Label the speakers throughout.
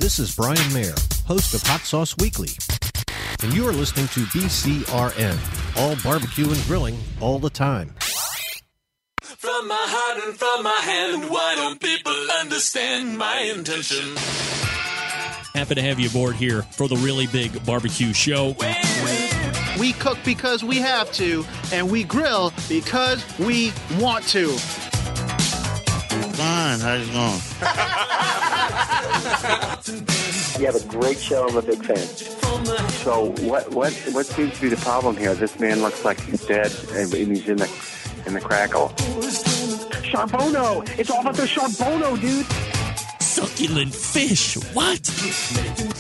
Speaker 1: This is Brian Mayer, host of Hot Sauce Weekly, and you are listening to BCRN, all barbecue and grilling all the time.
Speaker 2: From my heart and from my hand, why don't people understand my intention?
Speaker 3: Happy to have you aboard here for the Really Big Barbecue Show.
Speaker 4: We cook because we have to, and we grill because we want to.
Speaker 5: Fine, how's it going?
Speaker 6: You have a great show. I'm a big fan.
Speaker 7: So what seems to be the problem here? This man looks like he's dead, and he's in the crackle.
Speaker 4: Charbono! It's all about the charbono, dude!
Speaker 3: Succulent fish! What?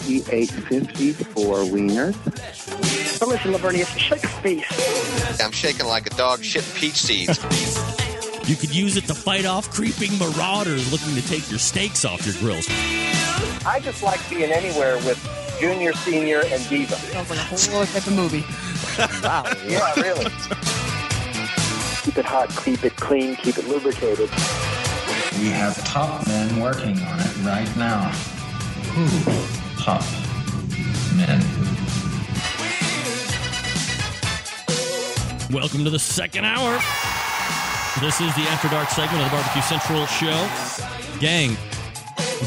Speaker 7: He ate 54 wieners.
Speaker 4: But listen, Lavernius, shake a face.
Speaker 8: I'm shaking like a dog shit peach seeds.
Speaker 3: You could use it to fight off creeping marauders looking to take your steaks off your grills.
Speaker 6: I just like being anywhere with Junior, Senior, and Diva.
Speaker 9: Sounds like a whole other type of movie.
Speaker 6: Wow. Yeah, really. Keep it hot, keep it clean, keep it lubricated.
Speaker 10: We have top men working on it right now. Who? Top men.
Speaker 3: Welcome to the second hour. This is the After Dark segment of the Barbecue Central show. Gang,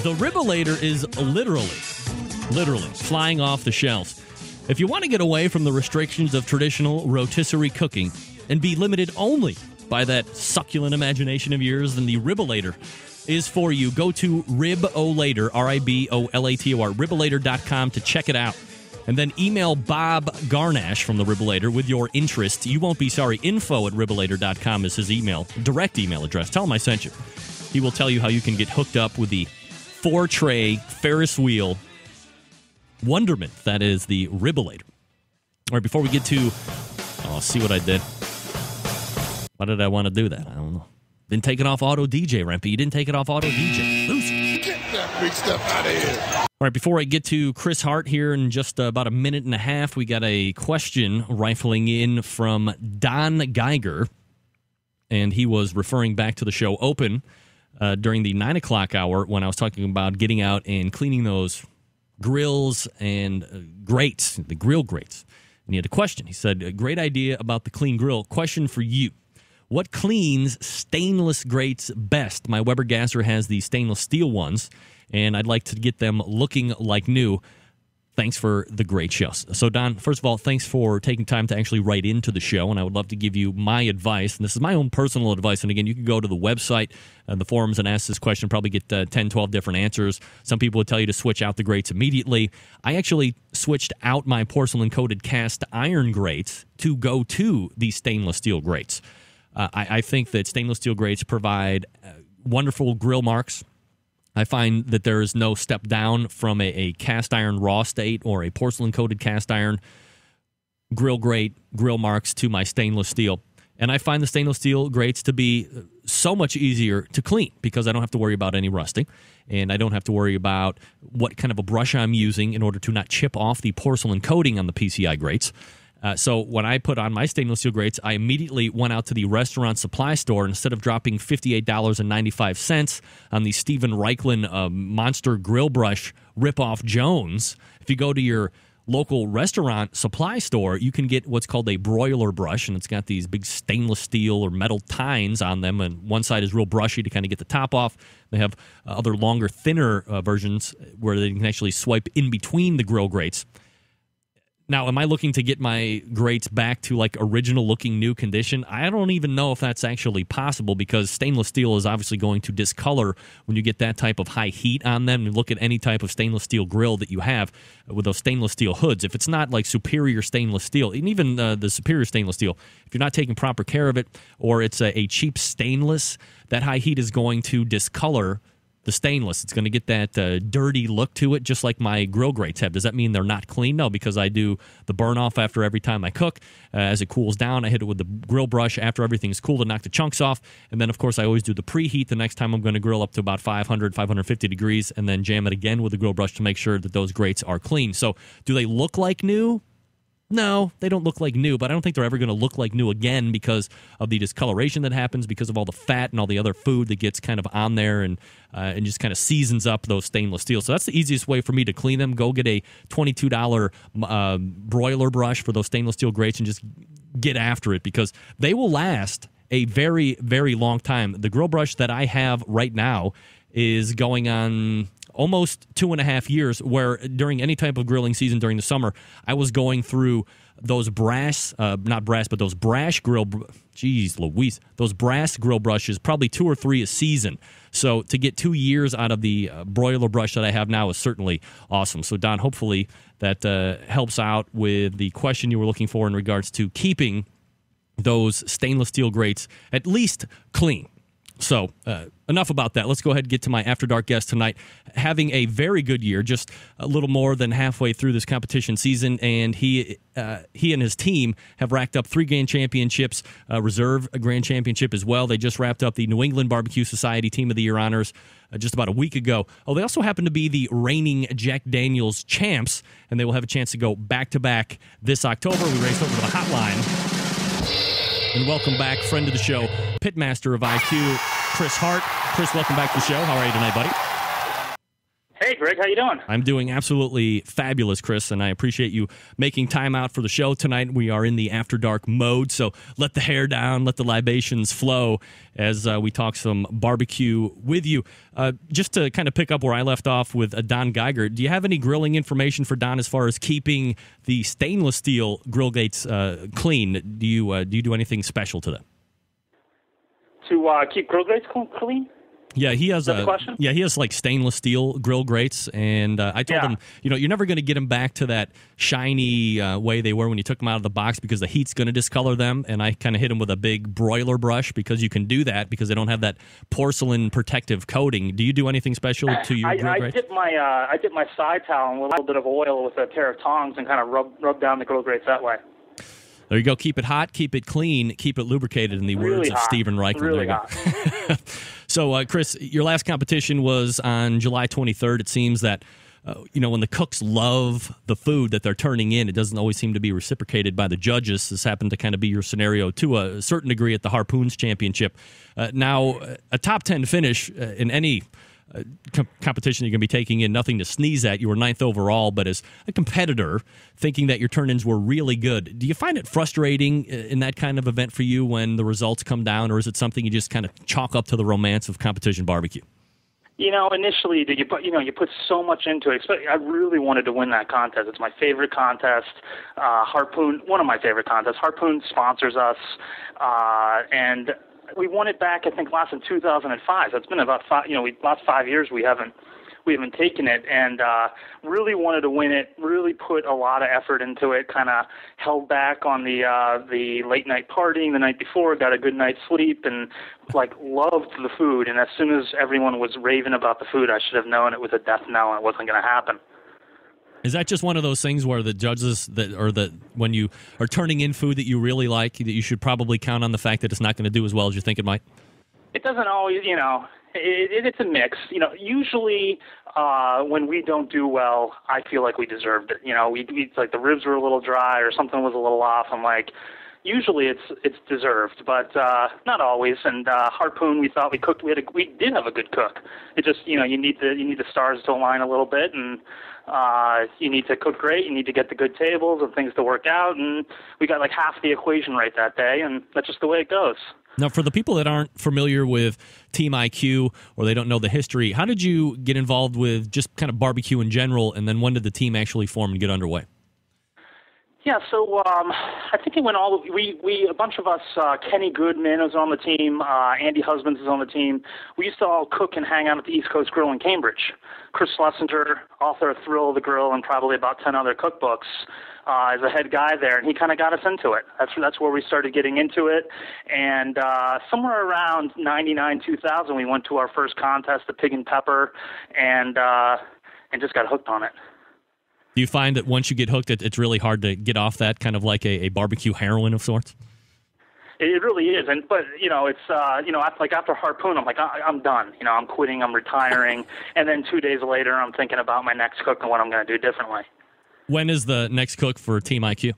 Speaker 3: the Ribbolator is literally flying off the shelves. If you want to get away from the restrictions of traditional rotisserie cooking and be limited only by that succulent imagination of yours, then the Ribbolator is for you. Go to Ribolator, Ribolator, Ribolator.com to check it out. And then email Bob Garnash from the Ribbolator with your interest. You won't be sorry. Info@Ribolator.com is his direct email address. Tell him I sent you. He will tell you how you can get hooked up with the 4-tray Ferris wheel wonderment that is the Ribbolator. All right, before we get to... Oh, see what I did? Why did I want to do that? I don't know. Didn't take it off Auto DJ, Rempy. You didn't take it off Auto DJ. Loose.
Speaker 5: Get that big stuff out of here.
Speaker 3: All right, before I get to Chris Hart here in just about a minute and a half, we got a question rifling in from Don Geiger, and he was referring back to the show Open during the 9 o'clock hour when I was talking about getting out and cleaning those grills and grates, the grill grates. And he had a question. He said, a great idea about the clean grill. Question for you. What cleans stainless grates best? My Weber Gasser has the stainless steel ones, and I'd like to get them looking like new. Thanks for the great show. So, Don, first of all, thanks for taking time to actually write into the show, and I would love to give you my advice. And this is my own personal advice. And again, you can go to the website, the forums, and ask this question, probably get 10, 12 different answers. Some people would tell you to switch out the grates immediately. I actually switched out my porcelain-coated cast iron grates to go to these stainless steel grates. I think that stainless steel grates provide wonderful grill marks. I find that there is no step down from a cast iron raw state or a porcelain-coated cast iron grill grate, grill marks to my stainless steel. And I find the stainless steel grates to be so much easier to clean because I don't have to worry about any rusting, and I don't have to worry about what kind of a brush I'm using in order to not chip off the porcelain coating on the PCI grates. So when I put on my stainless steel grates, I immediately went out to the restaurant supply store. Instead of dropping $58.95 on the Steven Reichlin Monster Grill Brush ripoff Jones, if you go to your local restaurant supply store, you can get what's called a broiler brush, and it's got these big stainless steel or metal tines on them, and one side is real brushy to kind of get the top off. They have other longer, thinner versions where they can actually swipe in between the grill grates. Now, am I looking to get my grates back to like original looking new condition? I don't even know if that's actually possible because stainless steel is obviously going to discolor when you get that type of high heat on them. And look at any type of stainless steel grill that you have with those stainless steel hoods. If it's not like superior stainless steel, and even the superior stainless steel, if you're not taking proper care of it, or it's a cheap stainless, that high heat is going to discolor the stainless. It's going to get that dirty look to it, just like my grill grates have. Does that mean they're not clean? No, because I do the burn off after every time I cook. As it cools down, I hit it with the grill brush after everything's cool to knock the chunks off. And then, of course, I always do the preheat the next time I'm going to grill up to about 500, 550 degrees, and then jam it again with the grill brush to make sure that those grates are clean. So do they look like new? No, they don't look like new, but I don't think they're ever going to look like new again because of the discoloration that happens, because of all the fat and all the other food that gets kind of on there and just kind of seasons up those stainless steel. So that's the easiest way for me to clean them. Go get a $22 broiler brush for those stainless steel grates and just get after it, because they will last a very, very long time. The grill brush that I have right now is going on almost 2.5 years, where during any type of grilling season during the summer, I was going through those brass, not brass, but those brass grill, geez Louise, those brass grill brushes, probably 2 or 3 a season. So to get 2 years out of the broiler brush that I have now is certainly awesome. So Don, hopefully that helps out with the question you were looking for in regards to keeping those stainless steel grates at least clean. So enough about that. Let's go ahead and get to my After Dark guest tonight. Having a very good year, just a little more than halfway through this competition season, and he and his team have racked up 3 grand championships, reserve a grand championship as well. They just wrapped up the New England BBQ Society Team of the Year honors just about a week ago. Oh, they also happen to be the reigning Jack Daniels champs, and they will have a chance to go back-to-back this October. We race over to the hotline. And welcome back, friend of the show, Pitmaster of I-Que, Chris Hart. Chris, welcome back to the show. How are you tonight, buddy?
Speaker 11: Hey, Greg. How you doing?
Speaker 3: I'm doing absolutely fabulous, Chris, and I appreciate you making time out for the show tonight. We are in the After Dark mode, so let the hair down, let the libations flow as we talk some barbecue with you. Just to kind of pick up where I left off with Don Geiger, do you have any grilling information for Don as far as keeping the stainless steel grill gates clean? Do you do anything special to them?
Speaker 11: To keep grill gates clean?
Speaker 3: Yeah, he has
Speaker 11: question?
Speaker 3: he has like stainless steel grill grates, and I told him, you're never going to get them back to that shiny way they were when you took them out of the box, because the heat's going to discolor them. And I kind of hit him with a big broiler brush, because you can do that because they don't have that porcelain protective coating. Do you do anything special to your grill grates?
Speaker 11: I dip my side towel in a little bit of oil with a pair of tongs and kind of rub down the grill grates that way.
Speaker 3: There you go. Keep it hot, keep it clean, keep it lubricated, in the words of Stephen Reichman.
Speaker 11: Really
Speaker 3: there you go. So, Chris, your last competition was on July 23rd. It seems that, when the cooks love the food that they're turning in, it doesn't always seem to be reciprocated by the judges. This happened to kind of be your scenario to a certain degree at the Harpoons Championship. Now, a top 10 finish in any competition you're going to be taking in, nothing to sneeze at. You were 9th overall, but as a competitor, thinking that your turn-ins were really good, do you find it frustrating in that kind of event for you when the results come down, or is it something you just kind of chalk up to the romance of competition barbecue?
Speaker 11: Initially, you put so much into it. I really wanted to win that contest. It's my favorite contest. Harpoon, one of my favorite contests. Harpoon sponsors us, and we won it back, I think, last in 2005. So it's been about last 5 years we haven't taken it, and really wanted to win it. Really put a lot of effort into it. Kind of held back on the late night partying the night before. Got a good night's sleep, and loved the food. And as soon as everyone was raving about the food, I should have known it was a death knell and it wasn't going to happen.
Speaker 3: Is that just one of those things where the judges when you are turning in food that you really like, that you should probably count on the fact that it's not going to do as well as you think it might?
Speaker 11: It doesn't always, it's a mix. Usually when we don't do well, I feel like we deserved it. It's like the ribs were a little dry or something was a little off. I'm like, usually it's deserved, but not always. And Harpoon, we thought we cooked. We did have a good cook. It just, you need the stars to align a little bit, and you need to cook great. You need to get the good tables and things to work out. And we got like half the equation right that day, and that's just the way it goes.
Speaker 3: Now, for the people that aren't familiar with Team I-Que, or they don't know the history, how did you get involved with just kind of barbecue in general, and then when did the team actually form and get underway?
Speaker 11: Yeah, so I think it went a bunch of us, Kenny Goodman was on the team, Andy Husbands is on the team. We used to all cook and hang out at the East Coast Grill in Cambridge. Chris Schlesinger, author of Thrill of the Grill and probably about 10 other cookbooks, is a head guy there, and he kind of got us into it. That's where we started getting into it. And somewhere around 99, 2000, we went to our first contest, the Pig and Pepper, and just got hooked on it.
Speaker 3: Do you find that once you get hooked, it's really hard to get off that, kind of like a barbecue heroin of sorts?
Speaker 11: It really is, but it's like after Harpoon, I'm like, I'm done. I'm quitting, I'm retiring, and then 2 days later, I'm thinking about my next cook and what I'm going to do differently.
Speaker 3: When is the next cook for Team I-Que?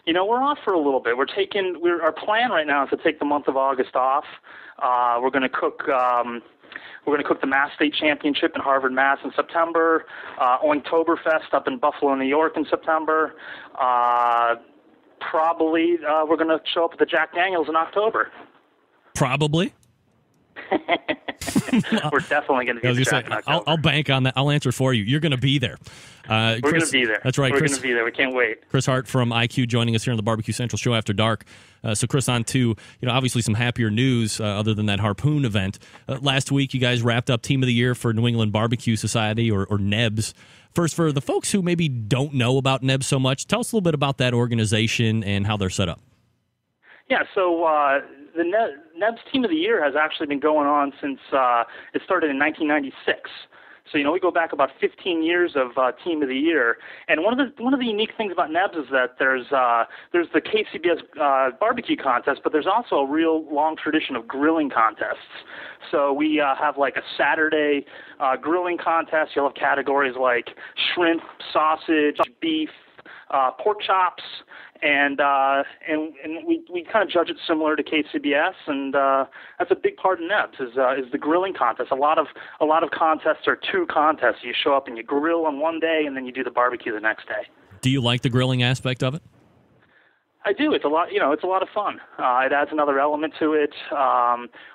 Speaker 11: We're off for a little bit. Our plan right now is to take the month of August off. We're going to cook. We're going to cook the Mass State Championship in Harvard, Mass. in September. Oinktoberfest up in Buffalo, New York in September. Probably we're going to show up at the Jack Daniels in October.
Speaker 3: Probably.
Speaker 11: We're definitely going to be there in October.
Speaker 3: I'll bank on that. I'll answer for you. You're going to be there.
Speaker 11: We're going to be there.
Speaker 3: That's right.
Speaker 11: We're going to be there. We can't wait.
Speaker 3: Chris Hart from I-Que joining us here on the Barbecue Central Show After Dark. So, Chris, on to obviously some happier news other than that Harpoon event. Last week, you guys wrapped up Team of the Year for New England BBQ Society, or NEBS. First, for the folks who maybe don't know about NEBS so much, tell us a little bit about that organization and how they're set up.
Speaker 11: Yeah, so the NEBS Team of the Year has actually been going on since it started in 1996. So we go back about 15 years of Team of the Year, and one of the unique things about NEBS is that there's the KCBS barbecue contest, but there's also a real long tradition of grilling contests. So we have like a Saturday grilling contest. You'll have categories like shrimp, sausage, beef, pork chops. And we kind of judge it similar to KCBS, and that's a big part of NEBS is the grilling contest. A lot of contests are two contests. You show up and you grill on one day, and then you do the barbecue the next day.
Speaker 3: Do you like the grilling aspect of it?
Speaker 11: I do. It's a lot. It's a lot of fun. It adds another element to it.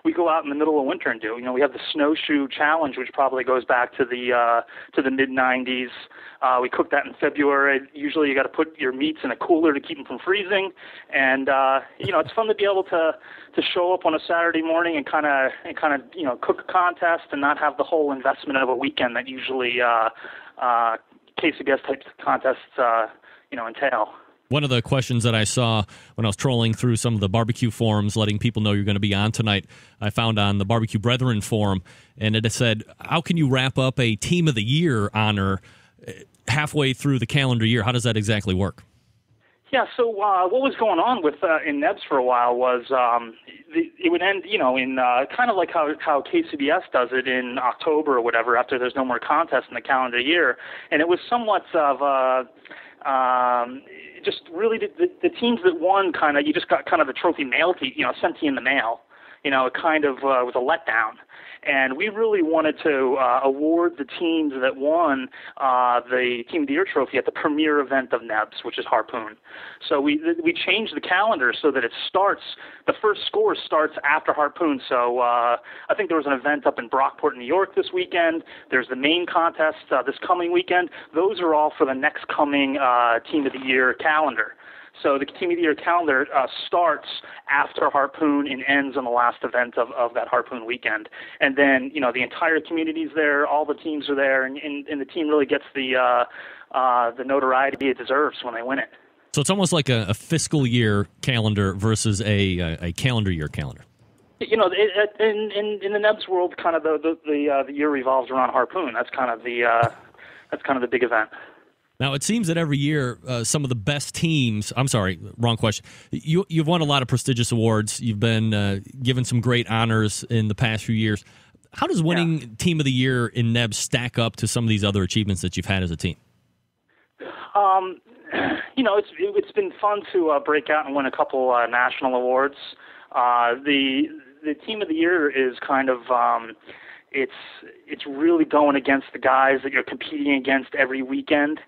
Speaker 11: We go out in the middle of winter and do. We have the snowshoe challenge, which probably goes back to the mid '90s. We cook that in February. Usually, you got to put your meats in a cooler to keep them from freezing. And it's fun to be able to show up on a Saturday morning and kind of cook a contest and not have the whole investment of a weekend that usually KCBS type contests entail.
Speaker 3: One of the questions that I saw when I was trolling through some of the barbecue forums, letting people know you're going to be on tonight, I found on the Barbecue Brethren forum, and it said, how can you wrap up a Team of the Year honor halfway through the calendar year? How does that exactly work?
Speaker 11: Yeah, so what was going on with in NEBS for a while was it would end, in kind of like how KCBS does it in October or whatever, after there's no more contests in the calendar year, and it was somewhat of just really the teams that won you just got kind of the trophy mailed to you, sent to you in the mail. It kind of was a letdown. And we really wanted to award the teams that won the Team of the Year trophy at the premier event of NEBS, which is Harpoon. So we changed the calendar so that the first score starts after Harpoon. So I think there was an event up in Brockport, New York this weekend. There's the main contest this coming weekend. Those are all for the next coming Team of the Year calendar. So the Team of the Year calendar starts after Harpoon and ends on the last event of that Harpoon weekend. And then, the entire community's there, all the teams are there, and the team really gets the notoriety it deserves when they win it.
Speaker 3: So it's almost like a fiscal year calendar versus a calendar year calendar.
Speaker 11: In the NEBS world, kind of the year revolves around Harpoon. That's kind of the big event.
Speaker 3: Now, it seems that every year, some of the best teams... I'm sorry, wrong question. You've won a lot of prestigious awards. You've been given some great honors in the past few years. How does winning Team of the Year in NEBS stack up to some of these other achievements that you've had as a team?
Speaker 11: It's been fun to break out and win a couple national awards. The Team of the Year is kind of... It's really going against the guys that you're competing against every weekend.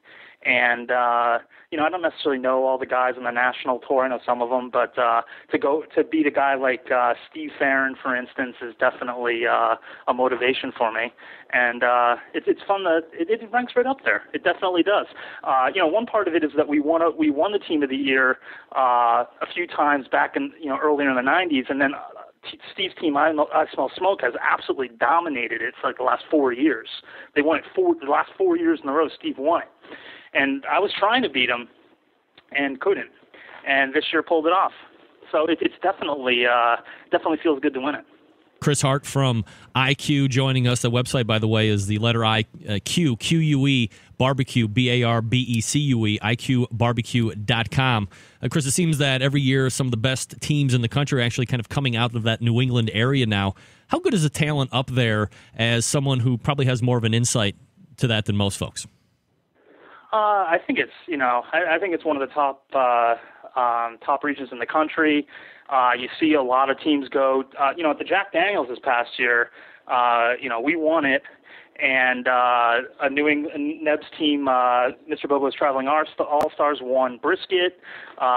Speaker 11: And, I don't necessarily know all the guys on the national tour. I know some of them, but to beat a guy like Steve Farron, for instance, is definitely a motivation for me. And it's fun it ranks right up there. It definitely does. One part of it is that we won the Team of the Year a few times back in earlier in the 90s, and then Steve's team, I Smell Smoke, has absolutely dominated it for like the last 4 years. They won it the last 4 years in a row. Steve won it, and I was trying to beat him and couldn't. And this year pulled it off. So it's definitely feels good to win it.
Speaker 3: Chris Hart from I-Que joining us. The website, by the way, is the letter I, Q, Q-U-E, barbecue, B-A-R-B-E-C-U-E, IQbarbecue.com. Chris, it seems that every year some of the best teams in the country are actually kind of coming out of that New England area now. How good is the talent up there as someone who probably has more of an insight to that than most folks?
Speaker 11: I think it's, I think it's one of the top top regions in the country. You see a lot of teams go, at the Jack Daniels this past year, we won it. And a New England NEBS team, Mr. Bobo's Traveling All-Stars, won brisket.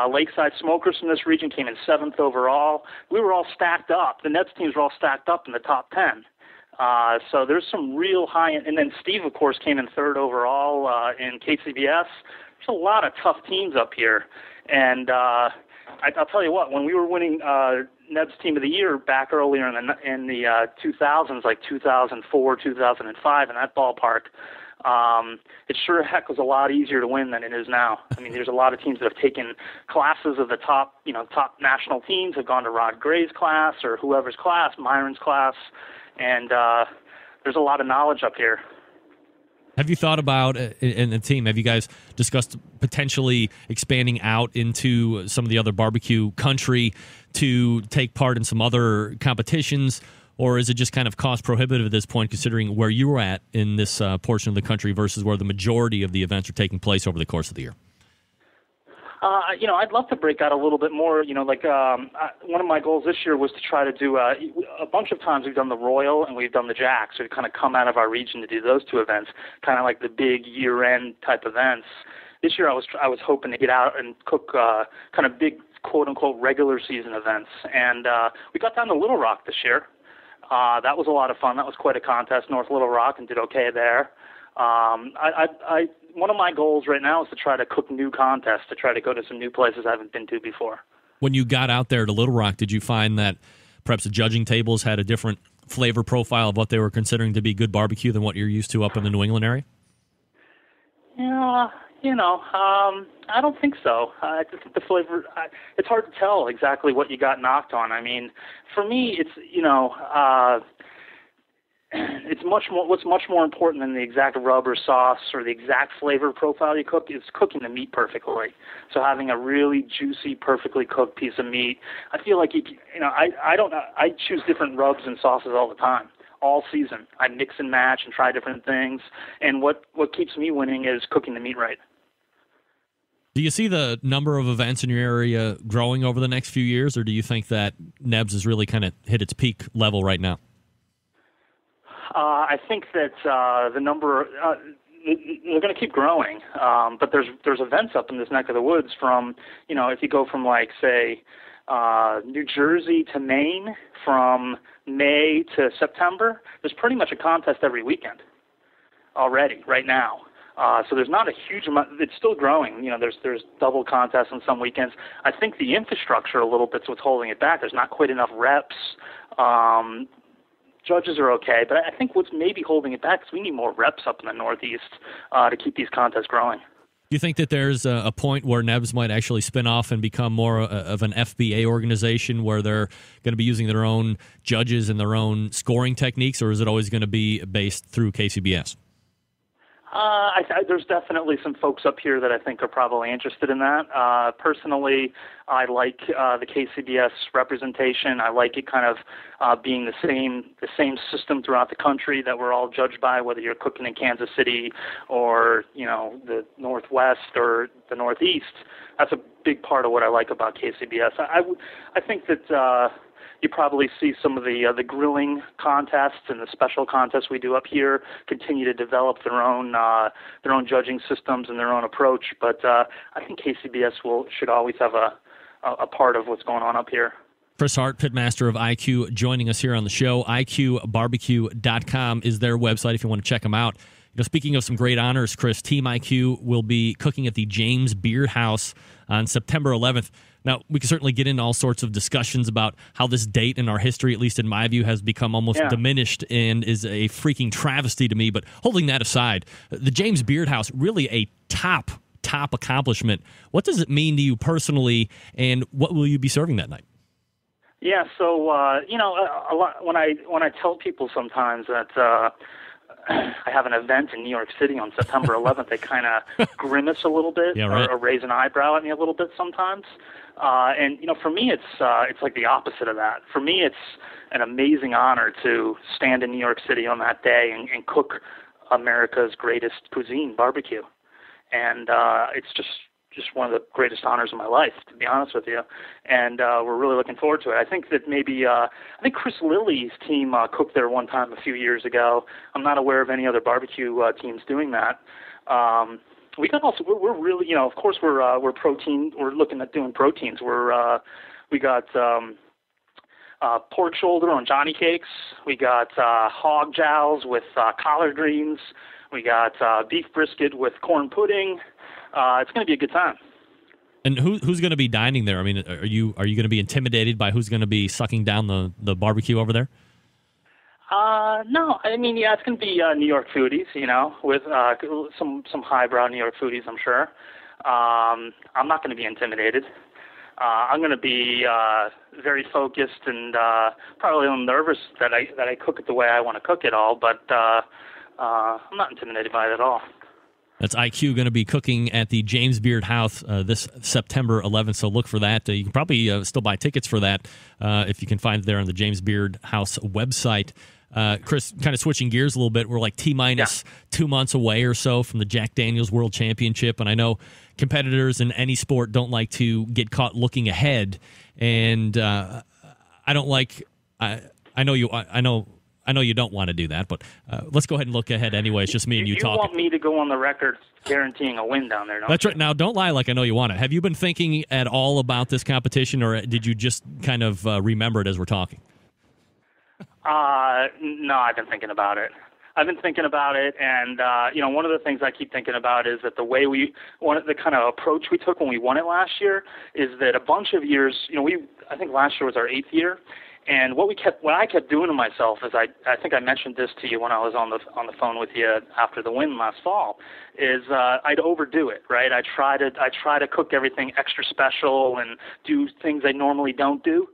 Speaker 11: Lakeside Smokers from this region came in 7th overall. We were all stacked up. The NEBS teams were all stacked up in the top 10. So there's some real high-end. And then Steve, of course, came in 3rd overall in KCBS. There's a lot of tough teams up here. And I'll tell you what, when we were winning NEBS Team of the Year back earlier in the 2000s, like 2004, 2005, in that ballpark, it sure heck was a lot easier to win than it is now. I mean, there's a lot of teams that have taken classes of the top national teams, have gone to Rod Gray's class or whoever's class, Myron's class, and there's a lot of knowledge up here.
Speaker 3: Have you thought about, in the team, have you guys discussed potentially expanding out into some of the other barbecue country to take part in some other competitions, or is it just kind of cost prohibitive at this point, considering where you were at in this portion of the country versus where the majority of the events are taking place over the course of the year?
Speaker 11: I'd love to break out a little bit more. One of my goals this year was to try to do a bunch of times we've done the Royal and we've done the Jack, so we kind of come out of our region to do those two events, kind of like the big year-end type events. This year I was hoping to get out and cook kind of big quote-unquote regular season events, and we got down to Little Rock this year. That was a lot of fun. That was quite a contest, North Little Rock, and did okay there. One of my goals right now is to try to cook new contests, to try to go to some new places I haven't been to before.
Speaker 3: When you got out there to Little Rock, did you find that perhaps the judging tables had a different flavor profile of what they were considering to be good barbecue than what you're used to up in the New England area?
Speaker 11: Yeah, I don't think so. I just think the flavor, it's hard to tell exactly what you got knocked on. I mean, for me, it's what's much more important than the exact rub or sauce or the exact flavor profile you cook is cooking the meat perfectly. So having a really juicy, perfectly cooked piece of meat, I feel like I choose different rubs and sauces all the time, all season. I mix and match and try different things, and what keeps me winning is cooking the meat right.
Speaker 3: Do you see the number of events in your area growing over the next few years, or do you think that NEBS has really kind of hit its peak level right now?
Speaker 11: I think that the number they're going to keep growing, but there's events up in this neck of the woods from if you go from like say New Jersey to Maine, from May to September, there's pretty much a contest every weekend already right now. So there's not a huge amount. It's still growing. There's double contests on some weekends. I think the infrastructure a little bit's what's holding it back. There's not quite enough reps. Judges are okay, but I think what's maybe holding it back is we need more reps up in the Northeast to keep these contests growing.
Speaker 3: Do you think that there's a point where NEBS might actually spin off and become more of an FBA organization where they're going to be using their own judges and their own scoring techniques, or is it always going to be based through KCBS?
Speaker 11: There's definitely some folks up here that I think are probably interested in that. Personally, I like the KCBS representation. I like it kind of being the same system throughout the country that we're all judged by, whether you're cooking in Kansas City or the Northwest or the Northeast. That's a big part of what I like about KCBS. I think that you probably see some of the grilling contests and the special contests we do up here continue to develop their own judging systems and their own approach. But I think KCBS should always have a part of what's going on up here.
Speaker 3: Chris Hart, Pitmaster of I-Que, joining us here on the show. IQBarbecue.com is their website if you want to check them out. Speaking of some great honors, Chris, Team I-Que will be cooking at the James Beard House on September 11th. Now, we can certainly get into all sorts of discussions about how this date in our history, at least in my view, has become almost diminished and is a freaking travesty to me. But holding that aside, the James Beard House, really a top accomplishment. What does it mean to you personally, and what will you be serving that night?
Speaker 11: Yeah, so a lot when I tell people sometimes that I have an event in New York City on September 11th, they kind of grimace a little bit or raise an eyebrow at me a little bit sometimes. And for me, it's like the opposite of that. For me, it's an amazing honor to stand in New York City on that day and cook America's greatest cuisine, barbecue. And it's just just one of the greatest honors of my life, to be honest with you. And we're really looking forward to it. I think that maybe I think Chris Lilly's team cooked there one time a few years ago. I'm not aware of any other barbecue teams doing that. We can also we're really, you know, of course we're protein. We're looking at doing proteins. We got pork shoulder on Johnny cakes. We got hog jowls with collard greens. We got beef brisket with corn pudding. It's going to be a good time.
Speaker 3: And who's going to be dining there? I mean, are you going to be intimidated by who's going to be sucking down the barbecue over there?
Speaker 11: No, I mean, yeah, it's going to be New York foodies, you know, with some highbrow New York foodies, I'm sure. I'm not going to be intimidated. I'm going to be very focused and probably a little nervous that I cook it the way I want to cook it all, but I'm not intimidated by it at all.
Speaker 3: That's I-Que going to be cooking at the James Beard House this September 11th, so look for that. You can probably still buy tickets for that if you can find it there on the James Beard House website. Chris, kind of switching gears a little bit, we're like T-minus 2 months away or so from the Jack Daniel's World Championship, and I know competitors in any sport don't like to get caught looking ahead, and I don't like I know you don't want to do that, but let's go ahead and look ahead anyway. It's just me and you talking.
Speaker 11: You want me to go on the record guaranteeing a win down there, don't
Speaker 3: That's
Speaker 11: you?
Speaker 3: right. Now, don't lie like I know you want it. Have you been thinking at all about this competition, or did you just kind of remember it as we're talking?
Speaker 11: No, I've been thinking about it. And you know, one of the things I keep thinking about is that the kind of approach we took when we won it last year is that a bunch of years, you know, I think last year was our 8th year. And what I kept doing to myself is I think I mentioned this to you when I was on the phone with you after the win last fall, is I'd overdo it, right? I try to cook everything extra special and do things I normally don't do.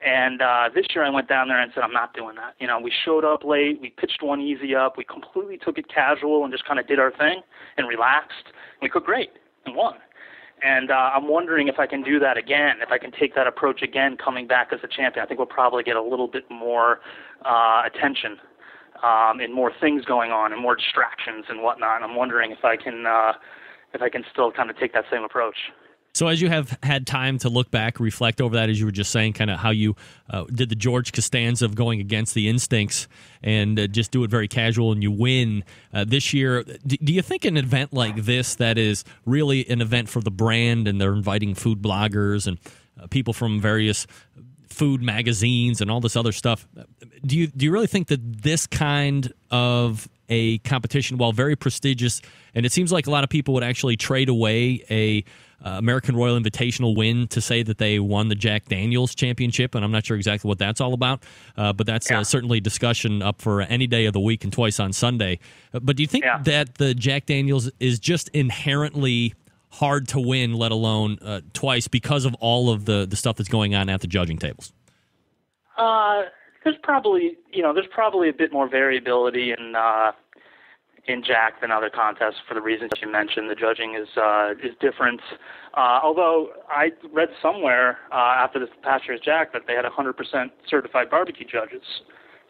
Speaker 11: And this year I went down there and said, I'm not doing that. You know, we showed up late, we pitched one easy up, we completely took it casual and just kind of did our thing and relaxed. And we cooked great and won. And I'm wondering if I can do that again, if I can take that approach again coming back as a champion. I think we'll probably get a little bit more attention and more things going on and more distractions and whatnot. And I'm wondering if I can still kind of take that same approach.
Speaker 3: So as you have had time to look back, reflect over that, as you were just saying, kind of how you did the George Costanza of going against the instincts and just do it very casual and you win this year. Do you think an event like this that is really an event for the brand and they're inviting food bloggers and people from various food magazines and all this other stuff, do you really think that this kind of a competition, while very prestigious, and it seems like a lot of people would actually trade away a American Royal Invitational win to say that they won the Jack Daniel's Championship, and I'm not sure exactly what that's all about, but that's certainly discussion up for any day of the week and twice on Sunday. But do you think that the Jack Daniel's is just inherently hard to win, let alone twice, because of all of the stuff that's going on at the judging tables?
Speaker 11: There's probably a bit more variability in Jack than other contests for the reasons you mentioned. The judging is different. Although I read somewhere after this past year's Jack that they had 100% certified barbecue judges.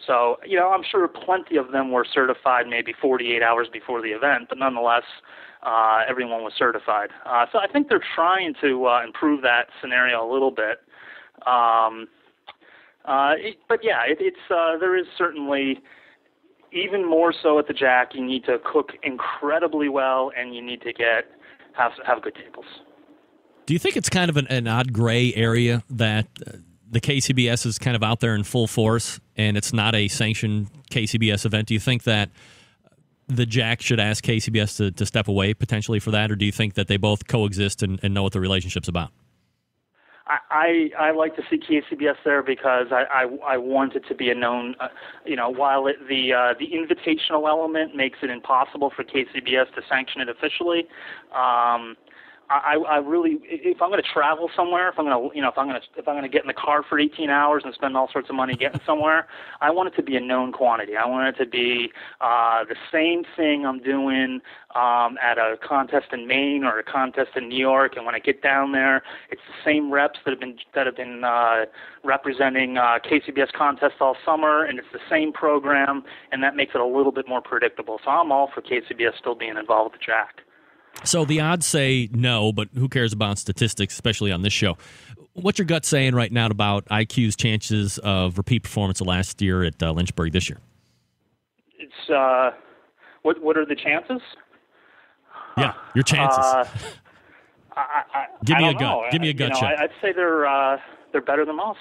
Speaker 11: So, you know, I'm sure plenty of them were certified maybe 48 hours before the event, but nonetheless, everyone was certified. So I think they're trying to improve that scenario a little bit. There is certainly, even more so at the Jack, you need to cook incredibly well and you need to have good tables.
Speaker 3: Do you think it's kind of an odd gray area that the KCBS is kind of out there in full force and it's not a sanctioned KCBS event? Do you think that the Jack should ask KCBS to step away potentially for that, or do you think that they both coexist and know what the relationship's about?
Speaker 11: I like to see KCBS there because I want it to be a known, while the invitational element makes it impossible for KCBS to sanction it officially. I really, if I'm going to travel somewhere, if I'm going to get in the car for 18 hours and spend all sorts of money getting somewhere, I want it to be a known quantity. I want it to be the same thing I'm doing at a contest in Maine or a contest in New York. And when I get down there, it's the same reps that have been representing KCBS contests all summer, and it's the same program, and that makes it a little bit more predictable. So I'm all for KCBS still being involved with the Jack.
Speaker 3: So the odds say no, but who cares about statistics, especially on this show? What's your gut saying right now about I-Que's chances of repeat performance of last year at Lynchburg this year?
Speaker 11: It's what are the chances?
Speaker 3: Yeah, your chances. Give me a gut.
Speaker 11: Know.
Speaker 3: Give me a gut check.
Speaker 11: I'd say they're better than most.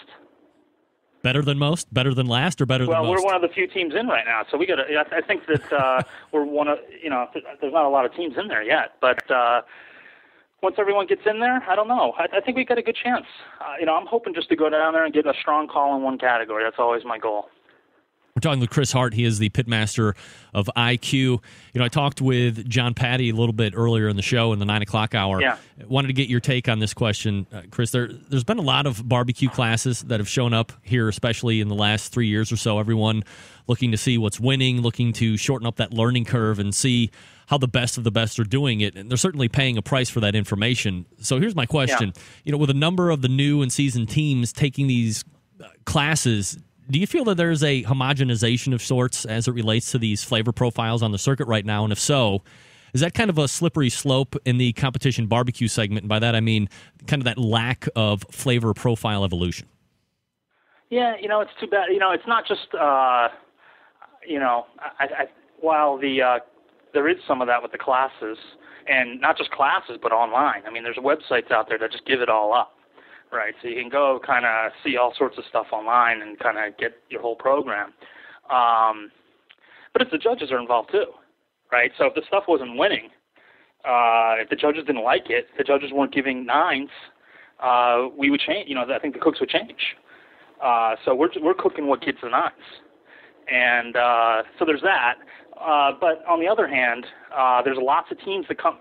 Speaker 3: Better than most? Better than last, or better than most?
Speaker 11: Well, we're one of the few teams in right now, so we got to. I think that we're one of. There's not a lot of teams in there yet, but once everyone gets in there, I don't know. I think we got a good chance. I'm hoping just to go down there and get a strong call in one category. That's always my goal.
Speaker 3: We're talking with Chris Hart. He is the pitmaster of I-Que. I talked with John Patty a little bit earlier in the show in the 9 o'clock hour.
Speaker 11: Yeah.
Speaker 3: Wanted to get your take on this question, Chris. There's been a lot of barbecue classes that have shown up here, especially in the last 3 years or so. Everyone looking to see what's winning, looking to shorten up that learning curve and see how the best of the best are doing it. And they're certainly paying a price for that information. So here's my question. Yeah. With a number of the new and seasoned teams taking these classes, do you feel that there's a homogenization of sorts as it relates to these flavor profiles on the circuit right now? And if so, is that kind of a slippery slope in the competition barbecue segment? And by that, I mean kind of that lack of flavor profile evolution.
Speaker 11: Yeah, it's too bad. It's not just, while there is some of that with the classes, and not just classes, but online. I mean, there's websites out there that just give it all up. Right, so you can go kind of see all sorts of stuff online and kind of get your whole program. But if the judges are involved too, right? So if the stuff wasn't winning, if the judges didn't like it, the judges weren't giving nines, we would change. I think the cooks would change. So we're cooking what gets the nines, and so there's that. But on the other hand, there's lots of teams that come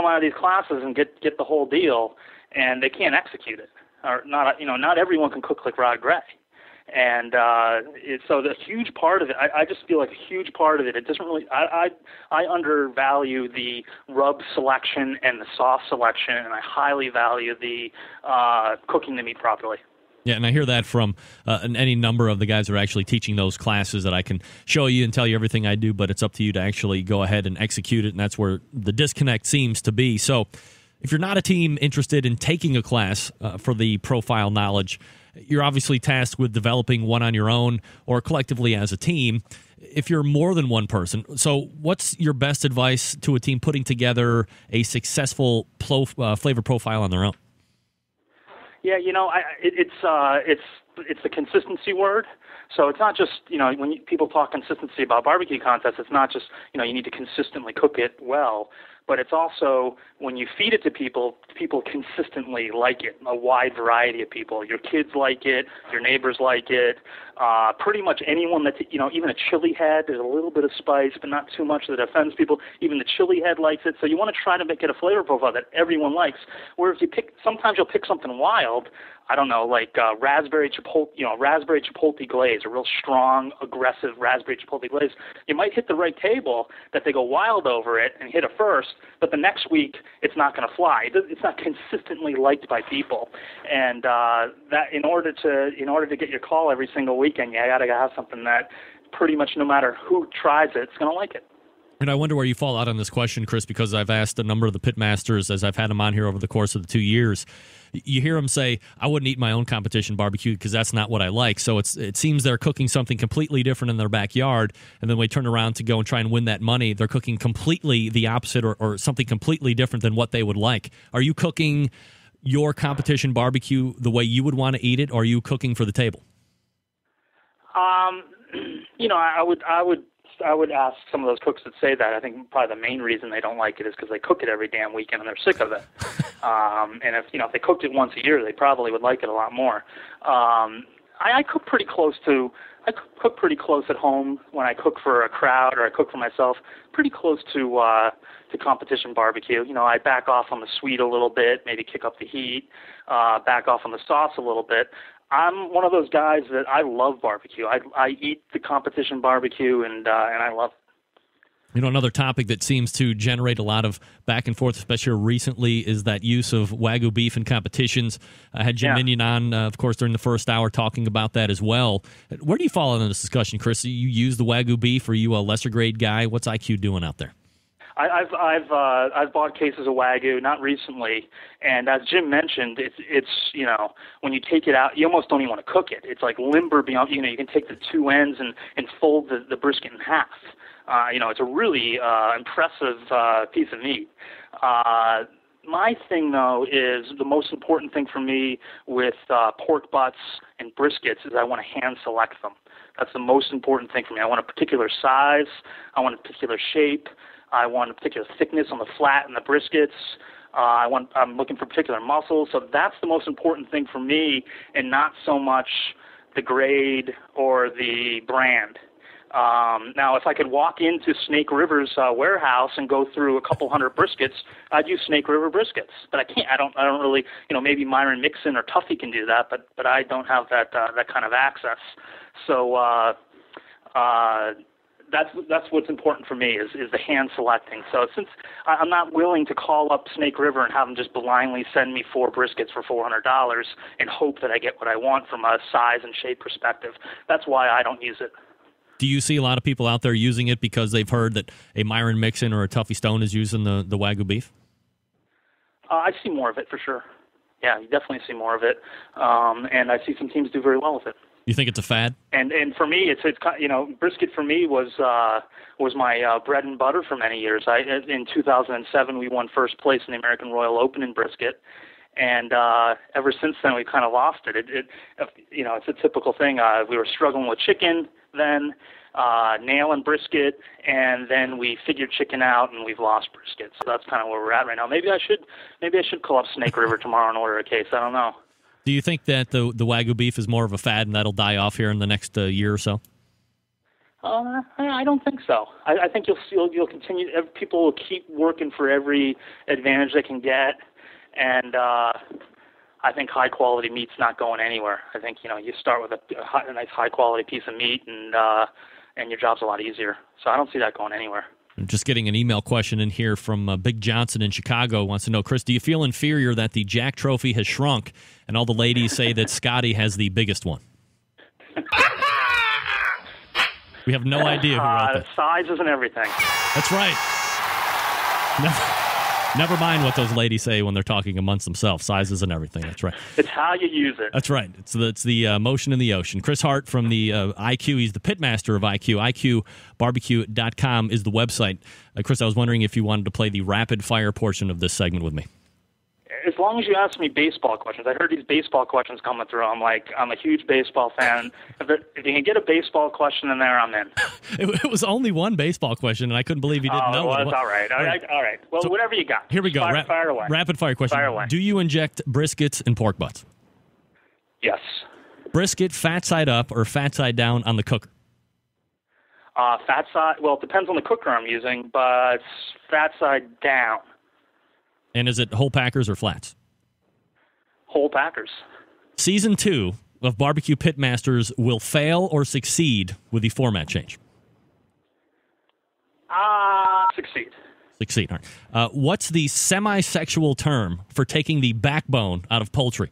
Speaker 11: out of these classes and get the whole deal, and they can't execute it. Or not everyone can cook like Rod Gray, and so the huge part of it. I just feel like a huge part of it. It doesn't really. I undervalue the rub selection and the sauce selection, and I highly value the cooking the meat properly.
Speaker 3: Yeah, and I hear that from any number of the guys that are actually teaching those classes that I can show you and tell you everything I do, but it's up to you to actually go ahead and execute it, and that's where the disconnect seems to be. So if you're not a team interested in taking a class for the profile knowledge, you're obviously tasked with developing one on your own or collectively as a team. If you're more than one person, so what's your best advice to a team putting together a successful flavor profile on their own?
Speaker 11: Yeah, it's the consistency word. So it's not just, when people talk consistency about barbecue contests, it's not just, you need to consistently cook it well, but it's also when you feed it to people, people consistently like it, a wide variety of people. Your kids like it, your neighbors like it, pretty much anyone that, even a chili head, there's a little bit of spice, but not too much that offends people. Even the chili head likes it. So you want to try to make it a flavor profile that everyone likes. Whereas sometimes you'll pick something wild, I don't know, like raspberry chipotle glaze, a real strong, aggressive raspberry chipotle glaze. You might hit the right table that they go wild over it and hit it first, but the next week it's not going to fly. It's not consistently liked by people, and that in order to get your call every single weekend, you got to have something that pretty much no matter who tries it, it's going to like it.
Speaker 3: And I wonder where you fall out on this question, Chris, because I've asked a number of the pitmasters as I've had them on here over the course of the 2 years. You hear them say, I wouldn't eat my own competition barbecue because that's not what I like. So it seems they're cooking something completely different in their backyard, and then when we turn around to go and try and win that money, they're cooking completely the opposite or something completely different than what they would like. Are you cooking your competition barbecue the way you would want to eat it, or are you cooking for the table?
Speaker 11: I would ask some of those cooks that say that. I think probably the main reason they don't like it is because they cook it every damn weekend and they're sick of it. And if they cooked it once a year, they probably would like it a lot more. I cook pretty close at home when I cook for a crowd or I cook for myself. Pretty close to competition barbecue. I back off on the sweet a little bit, maybe kick up the heat, back off on the sauce a little bit. I'm one of those guys that I love barbecue. I eat the competition barbecue, and I love it.
Speaker 3: Another topic that seems to generate a lot of back and forth, especially recently, is that use of Wagyu beef in competitions. I had Jim Minion on, of course, during the first hour talking about that as well. Where do you fall in this discussion, Chris? You use the Wagyu beef? Are you a lesser grade guy? What's I-Que doing out there?
Speaker 11: I've bought cases of Wagyu, not recently, and as Jim mentioned, it's when you take it out, you almost don't even want to cook it. It's like limber beyond. You can take the two ends and fold the brisket in half. It's a really impressive piece of meat. My thing, though, is the most important thing for me with pork butts and briskets is I want to hand select them. That's the most important thing for me. I want a particular size. I want a particular shape. I want a particular thickness on the flat and the briskets. I'm looking for particular muscles. So that's the most important thing for me, and not so much the grade or the brand. Now, if I could walk into Snake River's warehouse and go through a couple hundred briskets, I'd use Snake River briskets. But I can't. I don't really. Maybe Myron Mixon or Tuffy can do that, but I don't have that kind of access. So that's what's important for me is the hand selecting. So since I'm not willing to call up Snake River and have them just blindly send me 4 briskets for $400 and hope that I get what I want from a size and shape perspective, that's why I don't use it.
Speaker 3: Do you see a lot of people out there using it because they've heard that a Myron Mixon or a Tuffy Stone is using the Wagyu beef?
Speaker 11: I see more of it for sure. Yeah, you definitely see more of it, and I see some teams do very well with it.
Speaker 3: You think it's a fad?
Speaker 11: And for me, it's brisket for me was my bread and butter for many years. In 2007 we won first place in the American Royal Open in brisket, and ever since then we kind of lost it. It's a typical thing. We were struggling with chicken then, nailing brisket, and then we figured chicken out and we've lost brisket. So that's kind of where we're at right now. Maybe I should call up Snake River tomorrow and order a case. I don't know.
Speaker 3: Do you think that the Wagyu beef is more of a fad and that'll die off here in the next year or so?
Speaker 11: I don't think so. I think you'll continue. People will keep working for every advantage they can get, and I think high quality meat's not going anywhere. I think you start with a nice high quality piece of meat, and your job's a lot easier. So I don't see that going anywhere.
Speaker 3: I'm just getting an email question in here from Big Johnson in Chicago. Wants to know, Chris, do you feel inferior that the Jack Trophy has shrunk and all the ladies say that Scotty has the biggest one? We have no idea who wrote that.
Speaker 11: Size isn't everything.
Speaker 3: That's right. Never mind what those ladies say when they're talking amongst themselves. Size isn't everything. That's right.
Speaker 11: It's how you use it.
Speaker 3: That's right. It's the motion in the ocean. Chris Hart from the I-Que. He's the Pitmaster of I-Que. IQBarbecue.com is the website. Chris, I was wondering if you wanted to play the rapid fire portion of this segment with me.
Speaker 11: As long as you ask me baseball questions. I heard these baseball questions coming through. I'm a huge baseball fan. If you can get a baseball question in there, I'm in.
Speaker 3: It was only one baseball question, and I couldn't believe you didn't know.
Speaker 11: Well, that's all right. All right. Well, so, whatever you got.
Speaker 3: Here we go.
Speaker 11: Fire away.
Speaker 3: Rapid fire question.
Speaker 11: Fire away.
Speaker 3: Do you inject briskets and pork butts?
Speaker 11: Yes.
Speaker 3: Brisket fat side up or fat side down on the cooker?
Speaker 11: Fat side. Well, it depends on the cooker I'm using, but fat side down.
Speaker 3: And is it whole packers or flats?
Speaker 11: Whole packers.
Speaker 3: Season 2 of Barbecue Pitmasters will fail or succeed with the format change?
Speaker 11: Succeed.
Speaker 3: Succeed. All right. What's the semi-sexual term for taking the backbone out of poultry?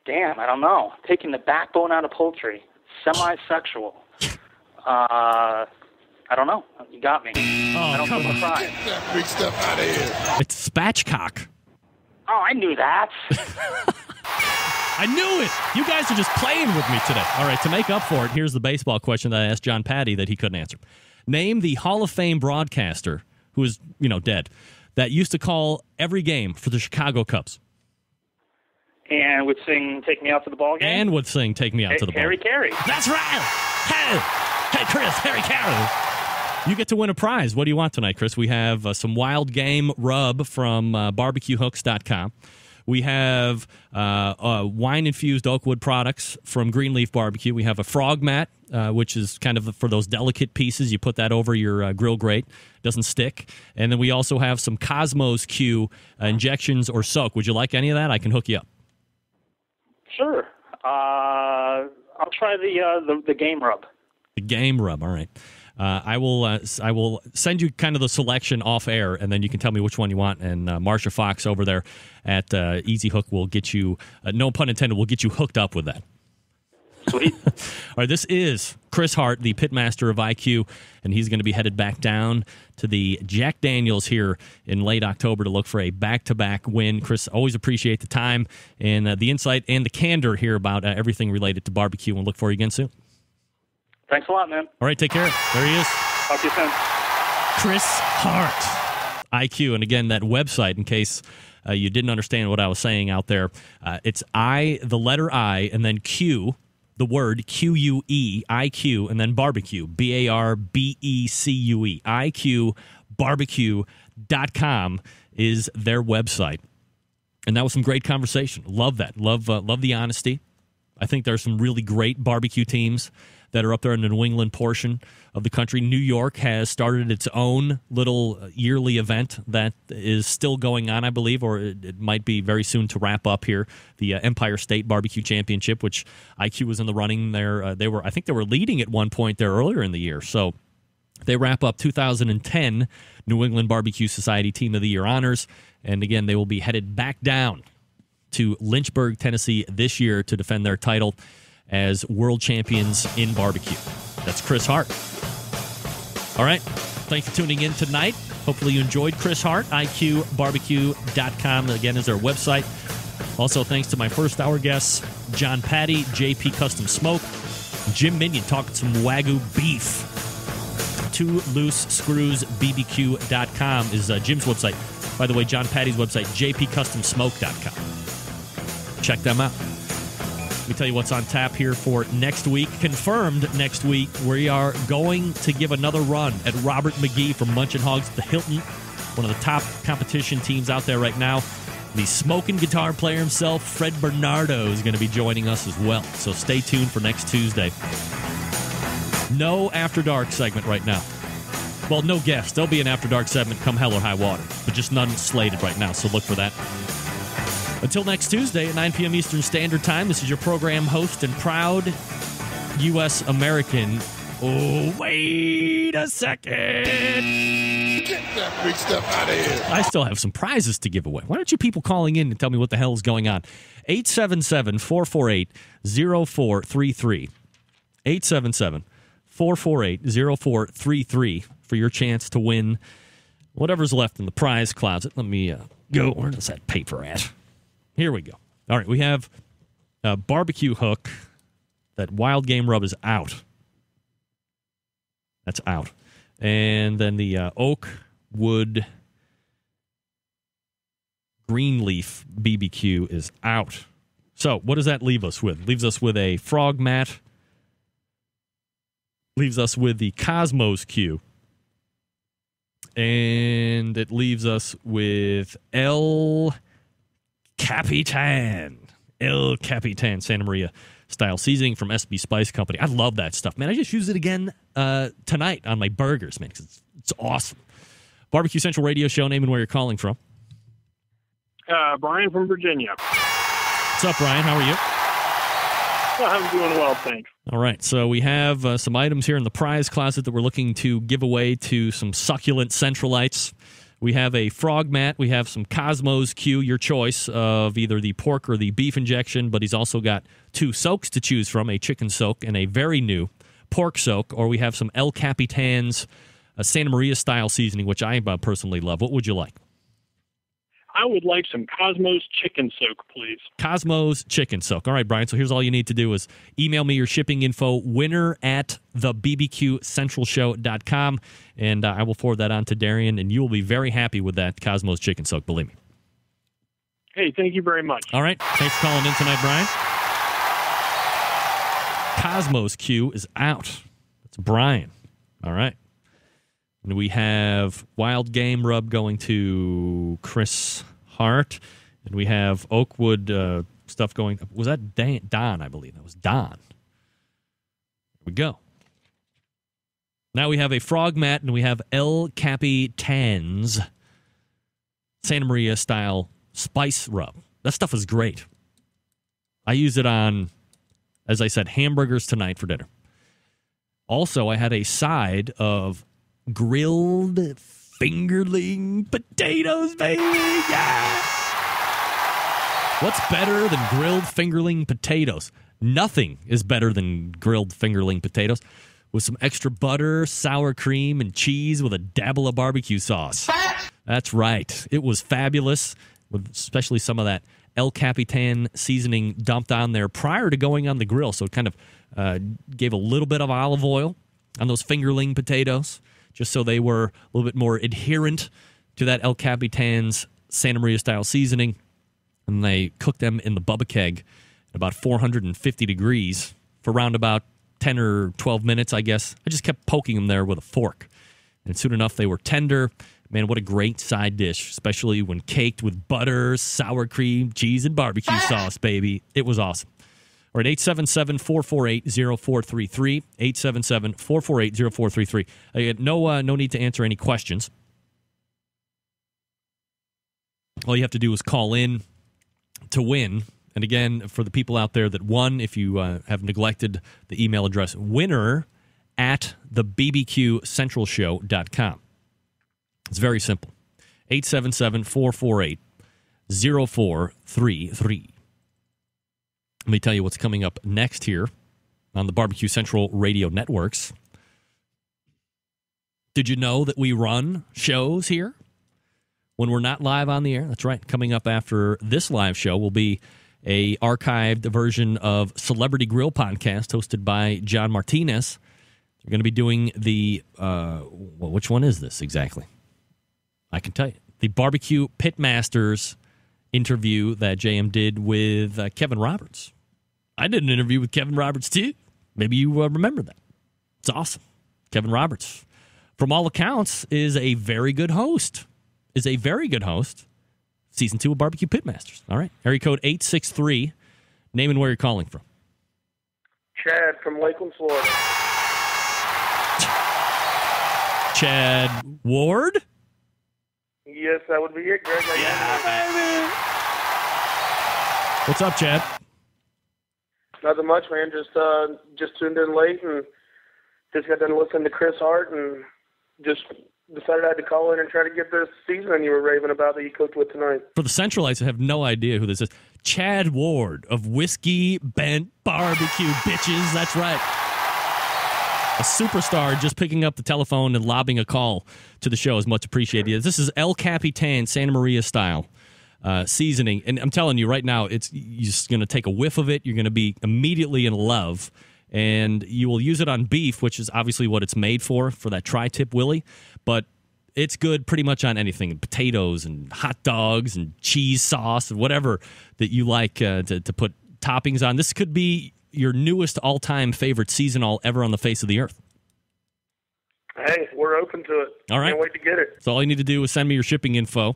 Speaker 11: Damn, I don't know. Taking the backbone out of poultry. Semi-sexual. I don't know. You got me. I don't feel surprised.
Speaker 5: Get that big stuff out of here.
Speaker 3: It's spatchcock.
Speaker 11: Oh, I knew that.
Speaker 3: I knew it. You guys are just playing with me today. All right, to make up for it, here's the baseball question that I asked John Patty that he couldn't answer. Name the Hall of Fame broadcaster who is, dead, that used to call every game for the Chicago Cubs.
Speaker 11: And would sing "Take Me Out to the Ball Game."
Speaker 3: And would sing "Take Me Out to the Ball."
Speaker 11: Harry Carey.
Speaker 3: That's right. Hey, Chris, Harry Carey. You get to win a prize. What do you want tonight, Chris? We have some wild game rub from barbecuehooks.com. We have wine-infused Oakwood products from Greenleaf Barbecue. We have a frog mat, which is kind of for those delicate pieces. You put that over your grill grate. Doesn't stick. And then we also have some Cosmos Q injections or soak. Would you like any of that? I can hook you up.
Speaker 11: Sure. I'll try the game rub.
Speaker 3: The game rub. All right. I will send you kind of the selection off air, and then you can tell me which one you want. And Marsha Fox over there at Easy Hook will get you, no pun intended, will get you hooked up with that.
Speaker 11: Sweet.
Speaker 3: All right, this is Chris Hart, the Pitmaster of I-Que, and he's going to be headed back down to the Jack Daniels here in late October to look for a back-to-back win. Chris, always appreciate the time and the insight and the candor here about everything related to barbecue, and look for you again soon.
Speaker 11: Thanks a lot, man.
Speaker 3: All right, take care. There he is.
Speaker 11: Talk to you soon.
Speaker 3: Chris Hart, I-Que, and again, that website, in case you didn't understand what I was saying out there, it's the letter I, and then Q, the word Q-U-E, I-Que, and then barbecue, B-A-R-B-E-C-U-E. IQbarbecue.com is their website. And that was some great conversation. Love that. Love the honesty. I think there's some really great barbecue teams that are up there in the New England portion of the country. New York has started its own little yearly event that is still going on, I believe, or it might be very soon to wrap up here. The Empire State Barbecue Championship, which I-Que was in the running there. I think they were leading at one point there earlier in the year. So they wrap up 2010 New England BBQ Society Team of the Year honors. And again, they will be headed back down to Lynchburg, Tennessee this year to defend their title as world champions in barbecue. That's Chris Hart. All right. Thanks for tuning in tonight. Hopefully you enjoyed Chris Hart. IQbarbecue.com, again, is their website. Also, thanks to my first hour guests, John Patty, JP Custom Smoke, Jim Minion talking some Wagyu beef. Two Loose Screws BBQ.com is Jim's website. By the way, John Patty's website, jpcustomsmoke.com. Check them out. Let me tell you what's on tap here for next week. Confirmed next week, we are going to give another run at Robert McGee from Munchin' Hogs at the Hilton, one of the top competition teams out there right now. The smoking guitar player himself, Fred Bernardo, is going to be joining us as well. So stay tuned for next Tuesday. No After Dark segment right now. Well, no guest. There'll be an After Dark segment come hell or high water, but just none slated right now, so look for that. Until next Tuesday at 9 p.m. Eastern Standard Time, this is your program host and proud U.S. American. Oh, wait a second.
Speaker 5: Get that big stuff out of here.
Speaker 3: I still have some prizes to give away. Why don't you people calling in and tell me what the hell is going on? 877-448-0433. 877-448-0433 for your chance to win whatever's left in the prize closet. Let me go. Where does that paper at? Here we go. All right, we have a barbecue hook. That wild game rub is out. That's out. And then the oak wood greenleaf BBQ is out. So what does that leave us with? Leaves us with a frog mat. Leaves us with the Cosmos Q. And it leaves us with El Capitan Santa Maria style seasoning from SB Spice Company. I love that stuff, man. I just use it again tonight on my burgers, man, 'cause it's awesome. Barbecue Central Radio Show, name and where you're calling from.
Speaker 12: Brian from Virginia.
Speaker 3: What's up, Brian? How are you?
Speaker 12: I'm doing well, thanks.
Speaker 3: All right, so we have some items here in the prize closet that we're looking to give away to some succulent Centralites. We have a frog mat. We have some Cosmos Q, your choice of either the pork or the beef injection, but he's also got two soaks to choose from, a chicken soak and a very new pork soak, or we have some El Capitan's Santa Maria-style seasoning, which I personally love. What would you like?
Speaker 12: I would like some Cosmos chicken soak, please.
Speaker 3: Cosmos chicken soak. All right, Brian, so here's all you need to do is email me your shipping info, winner@thebbqcentralshow.com, and I will forward that on to Darian, and you will be very happy with that Cosmos chicken soak, believe me.
Speaker 12: Hey, thank you very much.
Speaker 3: All right, thanks for calling in tonight, Brian. Cosmos Q is out. That's Brian. All right. And we have Wild Game Rub going to Chris Hart. And we have Oakwood stuff going. Was that Don, I believe? That was Don. There we go. Now we have a frog mat, and we have El Capitan's Santa Maria style spice rub. That stuff is great. I use it on, as I said, hamburgers tonight for dinner. Also, I had a side of grilled fingerling potatoes, baby. Yeah! What's better than grilled fingerling potatoes? Nothing is better than grilled fingerling potatoes with some extra butter, sour cream, and cheese with a dabble of barbecue sauce. That's right. It was fabulous, with especially some of that El Capitan seasoning dumped on there prior to going on the grill. So it kind of gave a little bit of olive oil on those fingerling potatoes, just so they were a little bit more adherent to that El Capitan's Santa Maria-style seasoning. And they cooked them in the Bubba Keg at about 450 degrees for around about 10 or 12 minutes, I guess. I just kept poking them there with a fork. And soon enough, they were tender. Man, what a great side dish, especially when caked with butter, sour cream, cheese, and barbecue sauce, baby. It was awesome. All right, 877-448-0433, 877-448-0433. No need to answer any questions. All you have to do is call in to win. And again, for the people out there that won, if you have neglected the email address, winner@thebbqcentralshow.com. It's very simple. 877-448-0433. Let me tell you what's coming up next here on the Barbecue Central Radio Networks. Did you know that we run shows here when we're not live on the air? That's right. Coming up after this live show will be a archived version of Celebrity Grill Podcast hosted by John Martinez. They're going to be doing the, which one is this exactly? I can tell you. The Barbecue Pitmasters interview that JM did with Kevin Roberts. I did an interview with Kevin Roberts, too. Maybe you remember that. It's awesome. Kevin Roberts, from all accounts, is a very good host. Season 2 of Barbecue Pitmasters. All right. Area code 863. Name and where you're calling from.
Speaker 13: Chad from Lakeland, Florida.
Speaker 3: Chad Ward?
Speaker 13: Yes, that would be it, Greg.
Speaker 3: Baby. What's up, Chad?
Speaker 13: Nothing much, man. Just tuned in late and just got done listening to Chris Hart and just decided I had to call in and try to get this seasoning you were raving about that you cooked with tonight.
Speaker 3: For the Centralites, I have no idea who this is. Chad Ward of Whiskey Bent Barbecue, bitches. That's right. A superstar just picking up the telephone and lobbing a call to the show is much appreciated. This is El Capitan Santa Maria style seasoning. And I'm telling you right now, you're just going to take a whiff of it. You're going to be immediately in love. And you will use it on beef, which is obviously what it's made for that tri-tip Willie. But it's good pretty much on anything. Potatoes and hot dogs and cheese sauce and whatever that you like to put toppings on. This could be your newest all-time favorite seasonal ever on the face of the earth.
Speaker 13: Hey, we're open to it.
Speaker 3: All right.
Speaker 13: Can't wait to get it.
Speaker 3: So all you need to do is send me your shipping info,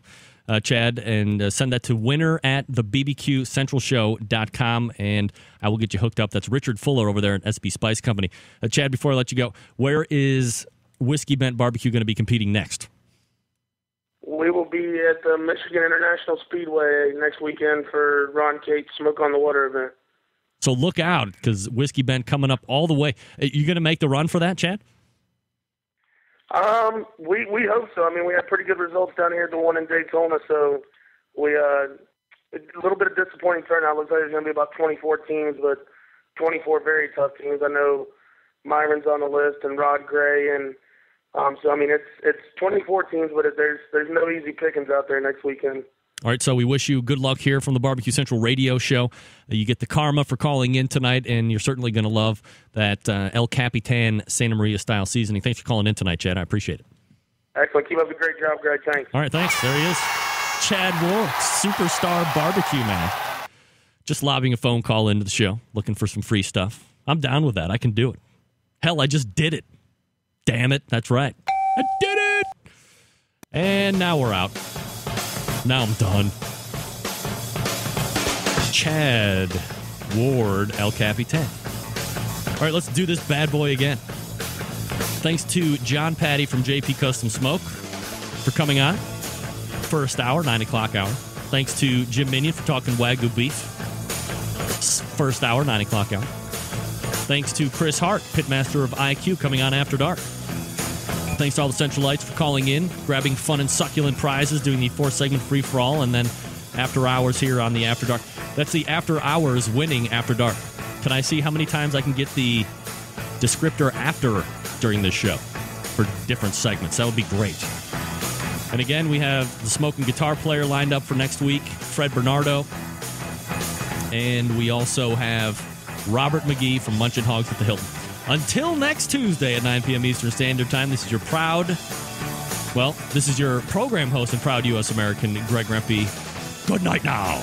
Speaker 3: Chad, and send that to winner@thebbqcentralshow.com, and I will get you hooked up. That's Richard Fuller over there at SB Spice Company. Chad, before I let you go, where is Whiskey Bent Barbecue going to be competing next?
Speaker 13: We will be at the Michigan International Speedway next weekend for Ron Cate's Smoke on the Water event.
Speaker 3: So look out, because Whiskey Bent coming up all the way. You going to make the run for that, Chad?
Speaker 13: We hope so. I mean, we had pretty good results down here at the one in Daytona, so we a little bit of disappointing turnout. Looks like there's going to be about 24 teams, but 24 very tough teams. I know Myron's on the list and Rod Gray, and so I mean it's 24 teams, but there's no easy pickings out there next weekend.
Speaker 3: All right, so we wish you good luck here from the Barbecue Central radio show. You get the karma for calling in tonight, and you're certainly going to love that El Capitan Santa Maria-style seasoning. Thanks for calling in tonight, Chad. I appreciate it.
Speaker 13: Excellent. Keep up the great job, Greg. Thanks.
Speaker 3: All right, thanks. There he is. Chad Ward, superstar barbecue man. Just lobbing a phone call into the show, looking for some free stuff. I'm down with that. I can do it. Hell, I just did it. Damn it. That's right. I did it. And now we're out. Now I'm done. Chad Ward, El Capitan. All right, let's do this bad boy again. Thanks to John Patty from JP Custom Smoke for coming on. First hour, 9 o'clock hour. Thanks to Jim Minion for talking Wagyu beef. First hour, 9 o'clock hour. Thanks to Chris Hart, Pitmaster of I-Que, coming on after dark. Thanks to all the Centralites for calling in, grabbing fun and succulent prizes, doing the 4-segment free-for-all, and then after hours here on the After Dark. That's the After Hours winning After Dark. Can I see how many times I can get the descriptor after during this show for different segments? That would be great. And again, we have the smoking guitar player lined up for next week, Fred Bernardo. And we also have Robert McGee from Munchin' Hogs at the Hilton. Until next Tuesday at 9 p.m. Eastern Standard Time, this is your program host and proud U.S. American, Greg Rempe. Good night now.